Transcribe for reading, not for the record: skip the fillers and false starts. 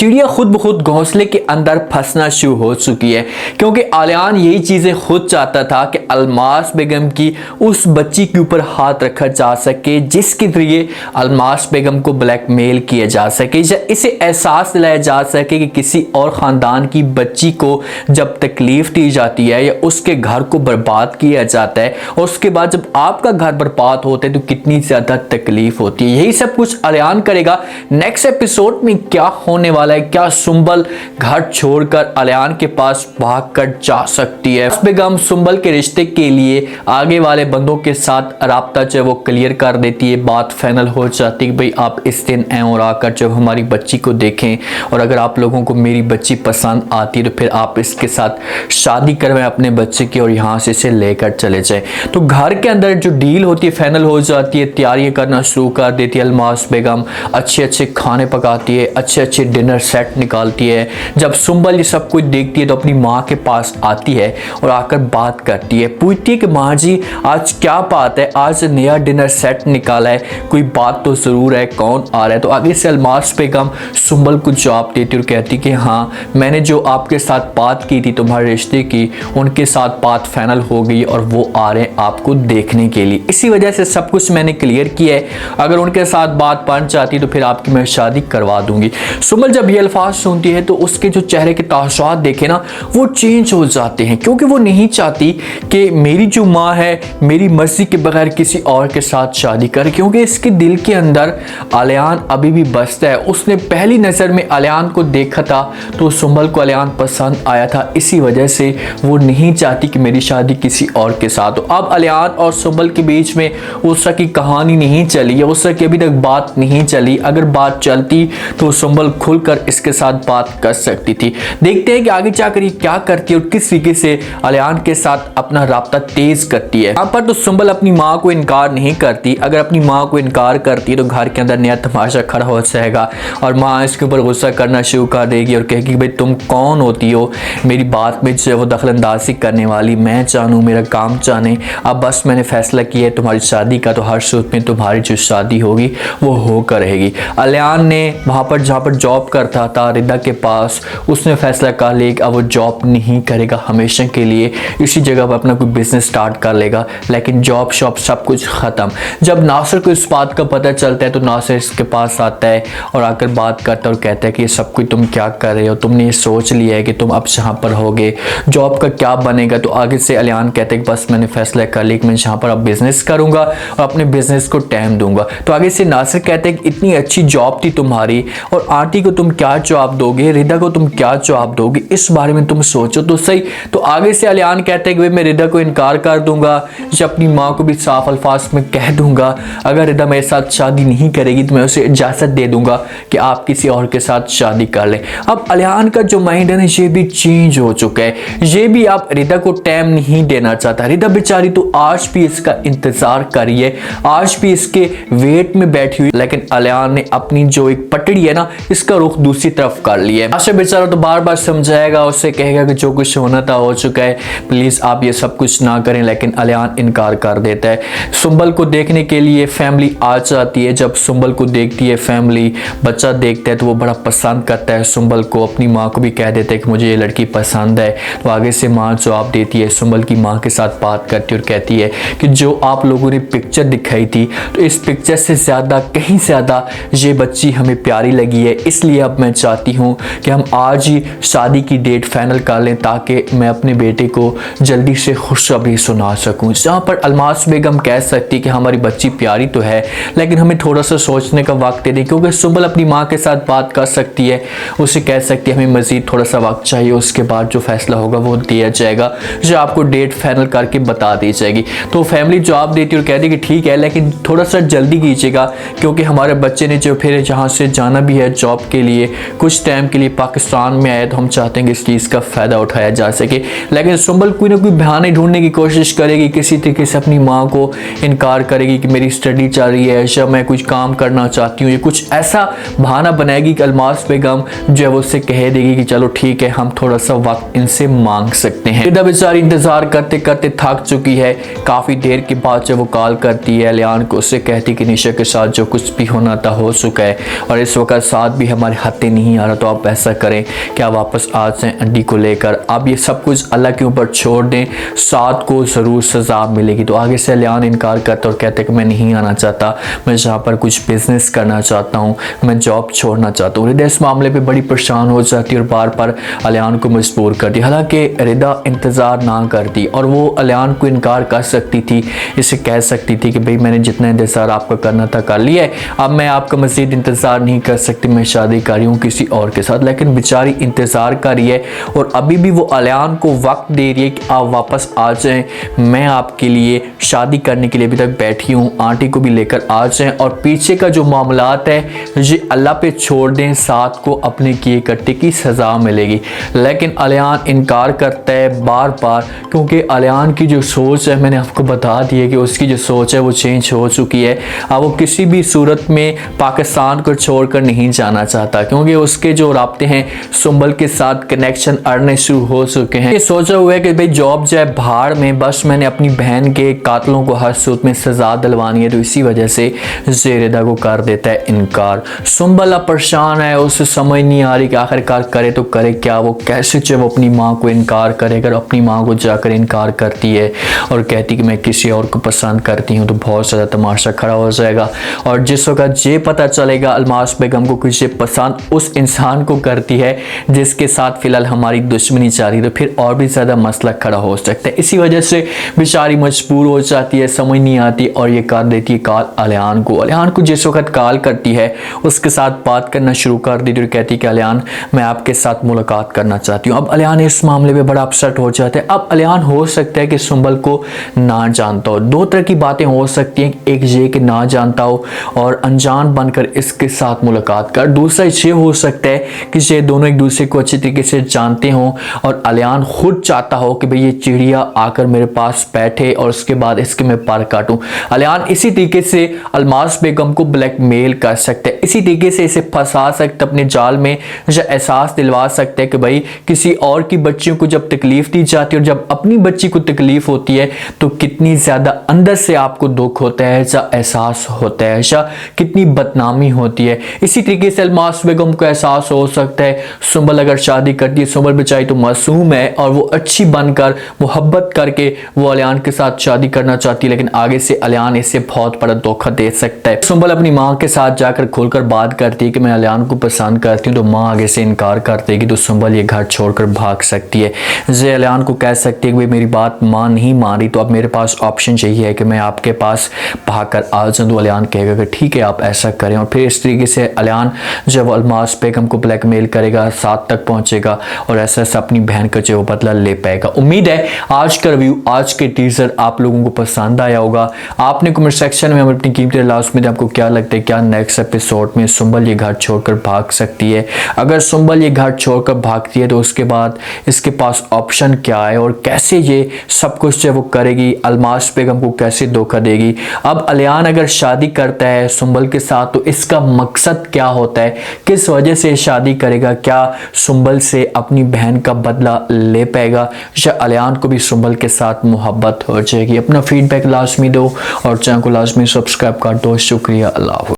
चिड़िया खुद ब खुद घोंसले के अंदर फंसना शुरू हो चुकी है, क्योंकि आलियान यही चीजें खुद चाहता था कि अलमास बेगम की उस बच्ची के ऊपर हाथ रखा जा सके, जिसके जरिए अलमास बेगम को ब्लैकमेल किया जा सके या इसे एहसास दिलाया जा सके कि किसी और ख़ानदान की बच्ची को जब तकलीफ दी जाती है या उसके घर को बर्बाद किया जाता है और उसके बाद जब आपका घर बर्बाद होता है तो कितनी ज़्यादा तकलीफ होती है। यही सब कुछ आलियान करेगा। नेक्स्ट एपिसोड में क्या होने वाला है, क्या सुंबल घर छोड़कर आलियान के पास भागकर जा सकती है, बेगम सुंबल के रिश्ते के लिए आगे वाले बंदों के साथ राब्ता जो वो क्लियर कर देती है, बात फाइनल हो जाती है भाई आप इस दिन आए और आकर जब हमारी बच्ची को देखें और अगर आप लोगों को मेरी बच्ची पसंद आती है तो फिर आप इसके साथ शादी करवाएं अपने बच्चे की और यहाँ से इसे लेकर चले जाएं। तो घर के अंदर जो डील होती है फाइनल हो जाती है, तैयारियां करना शुरू कर देती है अलमास बेगम, अच्छे अच्छे खाने पकाती है, अच्छे अच्छे डिनर सेट निकालती है। जब सुंबल ये सब कुछ देखती है तो अपनी माँ के पास आती है और आकर बात करती है, पूछती है कि माँ जी आज क्या बात है, आज नया डिनर सेट निकाला है, कोई बात तो ज़रूर है, कौन आ रहा है। तो आगे से अलमास बेगम सुंबल को जवाब देती और कहती कि हाँ मैंने जो आपके साथ बात की थी तुम्हारे रिश्ते की, उनके साथ बात फाइनल हो गई और वो आ रहे हैं आपको देखने के लिए, इसी वजह से सब कुछ मैंने क्लियर किया है, अगर उनके साथ बात बन जाती तो फिर आपकी मैं शादी करवा दूंगी। सुंबल जब ये अल्फाज सुनती है तो उसके जो चेहरे के तासुरात देखे ना वो चेंज हो जाते हैं, क्योंकि वो नहीं चाहती कि मेरी जो माँ है मेरी मर्जी के बगैर किसी और के साथ शादी करे, क्योंकि इसके दिल के अंदर आलियान अभी भी बसता है। उसने पहली नज़र में आलियान को देखा था तो सुंबल को आलियान पसंद आया था, इसी वजह से वो नहीं चाहती कि मेरी शादी किसी और के साथ हो। अब आलियान और सुंबल के बीच में उस तरह की कहानी नहीं चली है, उस तरह की अभी तक बात नहीं चली, अगर बात चलती तो सुंबल खुलकर इसके साथ बात कर सकती थी। देखते हैं कि आगे जाकर ये क्या करती है और किस तरीके से आलियान के साथ अपना राब्ता तेज करती है। यहाँ पर तो सुंबल अपनी माँ को इनकार नहीं करती, अगर अपनी माँ को इनकार करती है तो घर के अंदर नया तमाशा खड़ा हो जाएगा और माँ इसके ऊपर गुस्सा करना शुरू कर देगी और कहेगी भाई तुम कौन होती हो मेरी बात में जो है वो दखलंदाजी करने वाली, मैं जानूँ मेरा काम जाने, अब बस मैंने फैसला किया है तुम्हारी शादी का, तो हर सूरत में तुम्हारी जो शादी होगी वो होकर रहेगी। आलियान ने वहाँ पर जहाँ पर जॉब करता था रिदा के पास, उसने फैसला कर लिया कि अब वो जॉब नहीं करेगा हमेशा के लिए, इसी जगह पर अपना कोई बिजनेस स्टार्ट कर लेगा, लेकिन जॉब शॉप सब कुछ ख़त्म। जब नासिर को इस बात का पता चलता है तो नासिर इसके पास आता है और आकर बात करता है और कहता है कि ये सब कुछ तुम क्या कर रहे हो, तुमने ये सोच लिया है कि तुम अब जहाँ पर होगे जॉब का क्या बनेगा। तो आगे से आलियान कहते हैं कि बस मैंने फैसला कर लिया कि मैं जहाँ पर अब बिजनेस करूँगा और अपने बिजनेस को टाइम दूंगा। तो आगे से नासिर कहते हैं कि इतनी अच्छी जॉब थी तुम्हारी और आंटी को तुम क्या जवाब दोगे, रिदा को तुम क्या जवाब दोगे, इस बारे में तुम सोचो तो सही। तो आगे से आलियान कहते हैं कि भाई मैं रिदा को इनकार कर दूंगा, जो अपनी माँ को भी साफ अल्फाज में कह दूंगा अगर रिदा मेरे साथ शादी नहीं करेगी तो मैं उसे इजाज़त दे दूंगा कि आप किसी और के साथ शादी कर लें। अब आलियान का जो माइंड है ना ये भी चेंज हो चुका है, ये भी आप रिदा को टाइम नहीं देना चाहता। रिदा बेचारी तो आज भी इसका इंतजार कर रही है, आज भी इसके वेट में बैठी हुई, लेकिन आलियान ने अपनी जो एक पटड़ी है ना इसका रुख दूसरी तरफ कर लिया है। आशा बेचारा तो बार बार समझाएगा, उससे कहेगा कि जो कुछ होना था हो चुका है, प्लीज आप ये सब कुछ ना करें, लेकिन आलियान इनकार कर देता है। सुंबल को देखने के लिए फैमिली आ जाती है, जब सुंबल को देखती है फैमिली, बच्चा देखता है तो वो बड़ा पसंद करता है सुंबल को, अपनी माँ को भी कह देता है कि मुझे ये लड़की पसंद है। तो आगे से माँ जवाब देती है, सुंबल की माँ के साथ बात करती है और कहती है कि जो आप लोगों ने पिक्चर दिखाई थी तो इस पिक्चर से ज़्यादा कहीं ज़्यादा ये बच्ची हमें प्यारी लगी है, इसलिए अब मैं चाहती हूँ कि हम आज ही शादी की डेट फाइनल कर लें ताकि मैं अपने बेटे को जल्दी से खुशखबरी सुना सकूँ। जहाँ पर अलमास बेगम कह सकती कि हमारी बच्ची प्यारी तो है लेकिन हमें थोड़ा सा सोचने का वक्त दे दें, क्योंकि सुंबल अपनी माँ के साथ बात कर सकती है, उसे कह सकती है हमें मज़ीद थोड़ा सा वक्त चाहिए, उसके बाद जो फैसला होगा वो दिया जाएगा, जो आपको डेट फाइनल करके बता दी जाएगी। तो फैमिली जवाब देती है और कहती है कि ठीक है लेकिन थोड़ा सा जल्दी कीजिएगा, क्योंकि हमारे बच्चे ने जो फिर यहाँ से जाना भी है जॉब के लिए, कुछ टाइम के लिए पाकिस्तान में आया, तो हम चाहते हैं कि इस चीज़ का फ़ायदा उठाया जा सके। लेकिन सुंबल कोई ना कोई बहाने ढूंढने की कोशिश करेगी, किसी तरीके से अपनी माँ को इनकार करेगी कि मेरी स्टडी चल रही है या मैं कुछ काम करना चाहती हूँ, ये कुछ ऐसा बहाना बनाएगी कि अलमास बेगम जो है वो उससे कह देगी कि चलो ठीक है हम थोड़ा सा वक्त इनसे मांग सकते हैं। रिदा बेचारी इंतज़ार करते करते थक चुकी है, काफ़ी देर के बाद बाद जब वो कॉल करती है अलियान को, उससे कहती कि निशा के साथ जो कुछ भी होना था हो चुका है और इस वक्त साथ भी हमारे हाथे नहीं आ रहा, तो आप ऐसा करें कि आप वापस आ जाएं आंटी को लेकर, आप ये सब कुछ अल्लाह के ऊपर छोड़ दें, साथ को ज़रूर सज़ा मिलेगी। तो आगे से अलियान इनकार करता और कहते कि मैं नहीं आना चाहता, मैं जहाँ पर कुछ बिजनेस करना चाहता हूँ, मैं जॉब छोड़ना चाहता हूँ। रिदा इस मामले पर बड़ी परेशान हो जाती है और बार बार अलियान को मजबूर करती। हालांकि रिदा इंतज़ार ना करती और वो अलियान को इनकार कर सकती थी, इसे कह सकती थी कि भाई मैंने जितना इंतज़ार आपका करना था कर लिया है, अब मैं आपका मज़ीद इंतज़ार नहीं कर सकती, मैं शादी कर रही हूँ किसी और के साथ। लेकिन बेचारी इंतज़ार कर रही है और अभी भी वो अलियान को वक्त दे रही है कि आप वापस आ जाएं, मैं आपके लिए शादी करने के लिए अभी तक बैठी हूँ, आंटी को भी लेकर आ जाएं और पीछे का जो मामलात है ये अल्लाह पे छोड़ दें, साथ को अपने किए कट्टे की सज़ा मिलेगी। लेकिन अलियान इनकार करता है बार बार, क्योंकि अलियान की जो सोच है मैंने आपको बता दी है कि उसकी जो सोच है वो चेंज हो चुकी है। अब वो किसी भी सूरत में पाकिस्तान को छोड़कर नहीं जाना चाहता, क्योंकि उसके जो राब्ते हैं सुंबल के साथ कनेक्शन अड़ने शुरू हो चुके हैं। ये सोचा हुआ है कि भाई जॉब जाए भाड़ में, बस मैंने अपनी बहन के कातलों को हर सूरत में सजा दिलवानी है, तो इसी वजह से रिदा को कर देता है इनकार। सुंबल अब परेशान है, उसे समझ नहीं आ रही कि आखिरकार करे तो करे क्या, वो कैसे जो वो अपनी माँ को इनकार करे। अगर अपनी माँ को जाकर इनकार करती है और कहती कि मैं किसी और को पसंद करती हूँ तो बहुत ज़्यादा तमाशा खड़ा हो जाएगा। और जिस वक्त ये पता चलेगा अलमास बेगम को कुछ पसंद उस इंसान को करती है जिसके साथ फिलहाल हमारी दुश्मनी चल रही, तो फिर और भी ज़्यादा मसला खड़ा हो सकता है। इसी वजह से बेचारी मजबूर हो जाती है, समझ नहीं आती और ये कर देती है कॉल अलियान को। अलियान को जिस वक्त कॉल करती है उसके साथ बात करना शुरू कर देती और कहती है कि अलियान मैं आपके साथ मुलाकात करना चाहती हूँ। अब अलियान इस मामले में बड़ा अपसेट हो जाता है। अब अलियान हो सकता है कि सुंबल को ना जानता हो, दो तरह की बातें हो सकती हैं, एक ये कि ना जानता हो और अनजान बनकर इसके साथ मुलाकात कर, दूसरा ये हो सकता है कि ये दोनों एक दूसरे को अच्छी तरीके से जानते हों और अलियान खुद चाहता हो कि भाई ये चिड़िया आकर मेरे पास बैठे और उसके बाद इसके मैं पर काटूं। अलियान इसी तरीके से अलमास बेगम को ब्लैकमेल कर सकते हैं, इसी तरीके से इसे फंसा सकते अपने जाल में, या एहसास दिलवा सकते हैं कि भाई किसी और की बच्चियों को जब तकलीफ दी जाती है और जब अपनी बच्ची को तकलीफ होती है तो कितनी ज़्यादा अंदर से आपको दुख होता है, या एहसास होता है, या कितनी बदनामी होती है। इसी तरीके से अलमास बेगम को एहसास हो सकता है सुंबल अगर शादी करती है, सुंबल बेचारी तो मासूम है और वो अच्छी बनकर मोहब्बत करके वो अलियान के साथ शादी करना चाहती है, लेकिन आगे से अलियान इससे बहुत बड़ा धोखा दे सकता है। सुंबल अपनी माँ के साथ जाकर खुलकर बात करती है कि मैं अलियान को पसंद करती हूँ, तो माँ आगे से इनकार कर देगी, तो सुंबल ये घर छोड़कर भाग सकती है। जे अलियान को कह सकती है कि भाई मेरी बात माँ नहीं मान रही, तो अब मेरे पास ऑप्शन चाहिए है कि मैं आपके पास भागकर आ जाऊँ। तो अलियान कहेगा कि ठीक है आप ऐसा करें, और फिर इस तरीके से अलियान जब अलमास बेगम को ब्लैकमेल करेगा, साथ तक पहुंचेगा और ऐसा ऐसा अपनी बहन का जो बदला ले पाएगा। उम्मीद है आज का रिव्यू, आज के टीजर आप लोगों को पसंद आया होगा। आपने कमेंट सेक्शन में अपनी कीमती लास्ट में आपको क्या लगता है, क्या नेक्स्ट एपिसोड में सुंबल ये घर छोड़कर भाग सकती है? अगर सुंबल ये घर छोड़कर भागती है तो उसके बाद इसके पास ऑप्शन क्या है और कैसे ये सब कुछ जो वो करेगी, अलमास बेगम को कैसे धोखा देगी? अब अलियान अगर शादी करता है सुंबल के साथ तो इसका मकसद क्या होता है, किस वजह से शादी करेगा? क्या सुंबल से अपनी बहन का बदला ले पाएगा या अलियान को भी सुंबल के साथ मोहब्बत हो जाएगी? अपना फीडबैक लाजमी दो और चैनल को लाजमी सब्सक्राइब कर दो। शुक्रिया, अल्लाह।